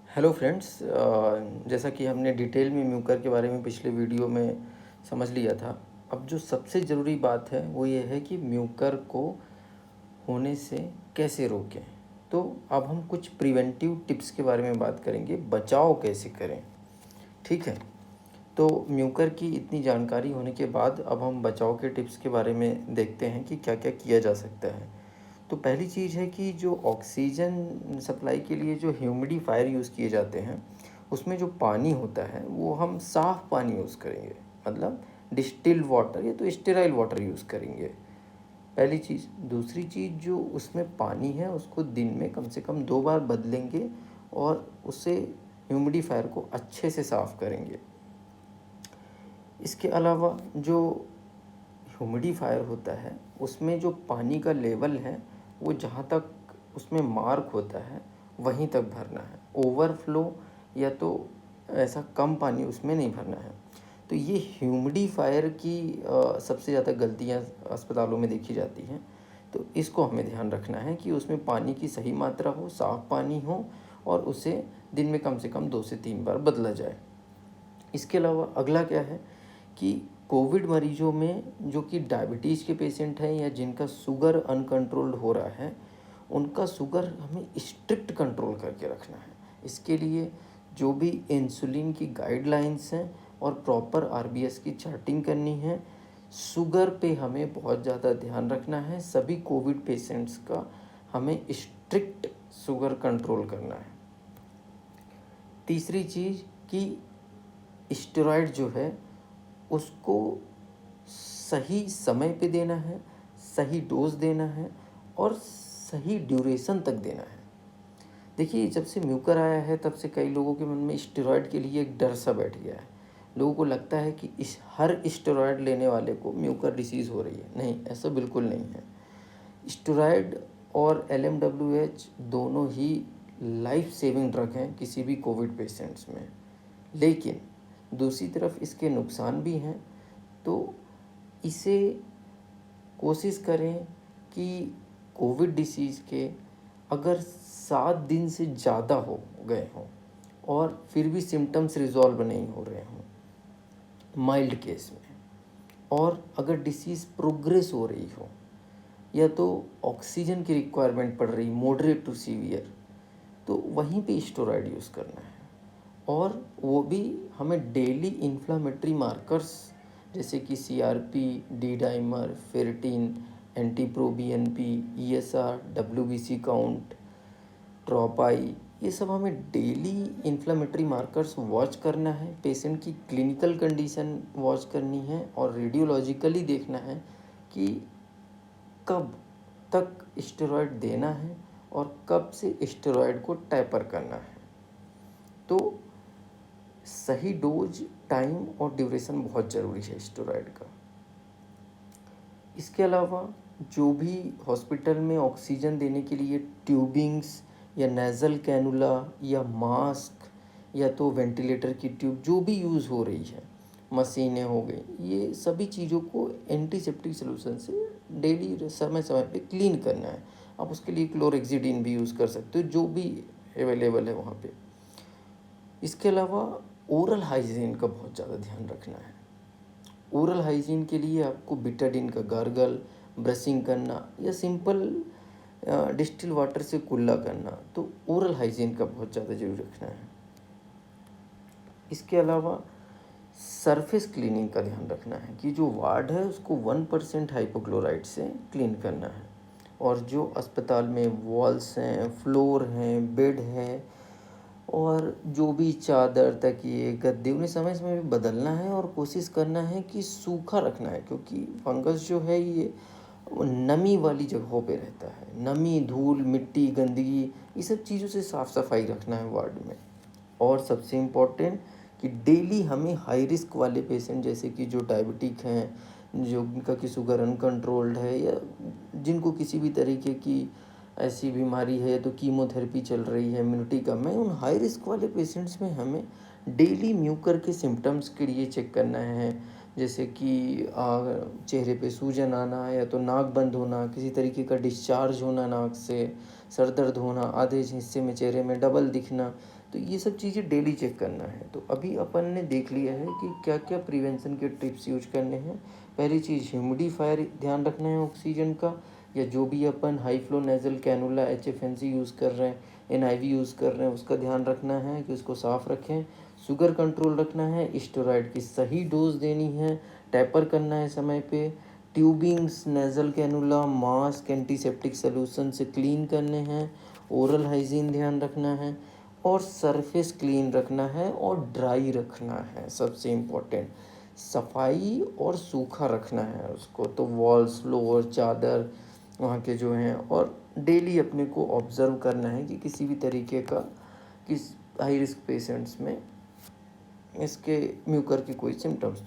Hello friends, जैसा कि हमने डिटेल में म्यूकर के बारे में पिछले वीडियो में समझ लिया था। अब जो सबसे ज़रूरी बात है वो ये है कि म्यूकर को होने से कैसे रोकें। तो अब हम कुछ प्रिवेंटिव टिप्स के बारे में बात करेंगे, बचाव कैसे करें। ठीक है, तो म्यूकर की इतनी जानकारी होने के बाद अब हम बचाव के टिप्स के बारे में देखते हैं कि क्या क्या किया जा सकता है। तो पहली चीज़ है कि जो ऑक्सीजन सप्लाई के लिए जो ह्यूमिडिफायर यूज़ किए जाते हैं, उसमें जो पानी होता है वो हम साफ़ पानी यूज़ करेंगे, मतलब डिस्टिल्ड वाटर या तो स्टेराइल वाटर यूज़ करेंगे। पहली चीज़। दूसरी चीज़, जो उसमें पानी है उसको दिन में कम से कम 2 बार बदलेंगे और उसे ह्यूमिडिफायर को अच्छे से साफ़ करेंगे। इसके अलावा जो ह्यूमिडिफायर होता है उसमें जो पानी का लेवल है वो जहाँ तक उसमें मार्क होता है वहीं तक भरना है। ओवरफ्लो या तो ऐसा कम पानी उसमें नहीं भरना है। तो ये ह्यूमिडिफायर की सबसे ज़्यादा गलतियाँ अस्पतालों में देखी जाती हैं। तो इसको हमें ध्यान रखना है कि उसमें पानी की सही मात्रा हो, साफ़ पानी हो और उसे दिन में कम से कम 2 से 3 बार बदला जाए। इसके अलावा अगला क्या है कि कोविड मरीजों में जो कि डायबिटीज़ के पेशेंट हैं या जिनका शुगर अनकंट्रोल्ड हो रहा है, उनका शुगर हमें स्ट्रिक्ट कंट्रोल करके रखना है। इसके लिए जो भी इंसुलिन की गाइडलाइंस हैं और प्रॉपर आरबीएस की चार्टिंग करनी है। शुगर पे हमें बहुत ज़्यादा ध्यान रखना है। सभी कोविड पेशेंट्स का हमें स्ट्रिक्ट शुगर कंट्रोल करना है। तीसरी चीज़ कि स्टेरॉइड जो है उसको सही समय पे देना है, सही डोज देना है और सही ड्यूरेशन तक देना है। देखिए, जब से म्यूकर आया है तब से कई लोगों के मन में स्टेरॉइड के लिए एक डर सा बैठ गया है। लोगों को लगता है कि इस हर स्टेरॉइड लेने वाले को म्यूकर डिसीज़ हो रही है। नहीं, ऐसा बिल्कुल नहीं है। स्टेरॉइड और LMWH दोनों ही लाइफ सेविंग ड्रग हैं किसी भी कोविड पेशेंट्स में। लेकिन दूसरी तरफ इसके नुकसान भी हैं। तो इसे कोशिश करें कि कोविड डिसीज़ के अगर 7 दिन से ज़्यादा हो गए हों और फिर भी सिम्टम्स रिजॉल्व नहीं हो रहे हों माइल्ड केस में, और अगर डिसीज़ प्रोग्रेस हो रही हो या तो ऑक्सीजन की रिक्वायरमेंट पड़ रही मॉडरेट टू सीवियर, तो वहीं पे स्टेरॉइड यूज़ करना है। और वो भी हमें डेली इन्फ्लामेटरी मार्कर्स जैसे कि CRP, D dimer, ferritin, NT-proBNP, ESR, WBC count, trop I, ये सब हमें डेली इन्फ्लामेटरी मार्कर्स वॉच करना है। पेशेंट की क्लिनिकल कंडीशन वॉच करनी है और रेडियोलॉजिकली देखना है कि कब तक स्टेरॉइड देना है और कब से स्टेरॉइड को टैपर करना है। तो सही डोज, टाइम और ड्यूरेशन बहुत ज़रूरी है स्टेरॉइड का। इसके अलावा जो भी हॉस्पिटल में ऑक्सीजन देने के लिए ट्यूबिंग्स या नेज़ल कैनुला या मास्क या तो वेंटिलेटर की ट्यूब जो भी यूज़ हो रही है, मशीनें हो गई, ये सभी चीज़ों को एंटीसेप्टिक सॉल्यूशन से डेली समय समय पे क्लीन करना है। आप उसके लिए क्लोरेक्सिडिन भी यूज़ कर सकते हो, जो भी अवेलेबल है वहाँ पे। इसके अलावा ओरल हाइजीन का बहुत ज़्यादा ध्यान रखना है। ओरल हाइजीन के लिए आपको बिटाडिन का गार्गल, ब्रशिंग करना या सिंपल डिस्टिल वाटर से कुल्ला करना, तो ओरल हाइजीन का बहुत ज़्यादा जरूर रखना है। इसके अलावा सरफेस क्लीनिंग का ध्यान रखना है कि जो वार्ड है उसको 1% हाइपोक्लोराइड से क्लीन करना है। और जो अस्पताल में वॉल्स हैं, फ्लोर हैं, बेड हैं और जो भी चादर, तकिए, गद्दे, उन्हें समय समय पे बदलना है और कोशिश करना है कि सूखा रखना है, क्योंकि फंगस जो है ये नमी वाली जगहों पे रहता है। नमी, धूल, मिट्टी, गंदगी, ये सब चीज़ों से साफ़ सफाई रखना है वार्ड में। और सबसे इम्पोर्टेंट कि डेली हमें हाई रिस्क वाले पेशेंट जैसे कि जो डायबिटिक हैं, जो उनका कि शुगर अनकंट्रोल्ड है या जिनको किसी भी तरीके की ऐसी बीमारी है तो कीमोथेरेपी चल रही है, इम्यूनिटी कम है, उन हाई रिस्क वाले पेशेंट्स में हमें डेली म्यूकर के सिम्टम्स के लिए चेक करना है। जैसे कि चेहरे पे सूजन आना या तो नाक बंद होना, किसी तरीके का डिस्चार्ज होना नाक से, सर दर्द होना, आधे हिस्से में चेहरे में डबल दिखना, तो ये सब चीज़ें डेली चेक करना है। तो अभी अपन ने देख लिया है कि क्या क्या प्रिवेंशन के टिप्स यूज करने हैं। पहली चीज़ ह्यूमिडिफायर ध्यान रखना है ऑक्सीजन का, या जो भी अपन high flow nasal cannula HFNC use कर रहे हैं, NIV यूज़ कर रहे हैं, उसका ध्यान रखना है कि उसको साफ़ रखें। शुगर कंट्रोल रखना है, स्टेरॉइड की सही डोज देनी है, टैपर करना है समय पे, tubings, nasal cannula, mask, antiseptic solution से क्लीन करने हैं, ओरल हाइजीन ध्यान रखना है, और सरफेस क्लीन रखना है और ड्राई रखना है। सबसे इम्पोर्टेंट सफाई और सूखा रखना है उसको, तो वॉल्स, फ्लोर, चादर वहाँ के जो हैं, और डेली अपने को ऑब्ज़र्व करना है कि किसी भी तरीके का किस हाई रिस्क पेशेंट्स में इसके म्यूकर के कोई सिम्टम्स तो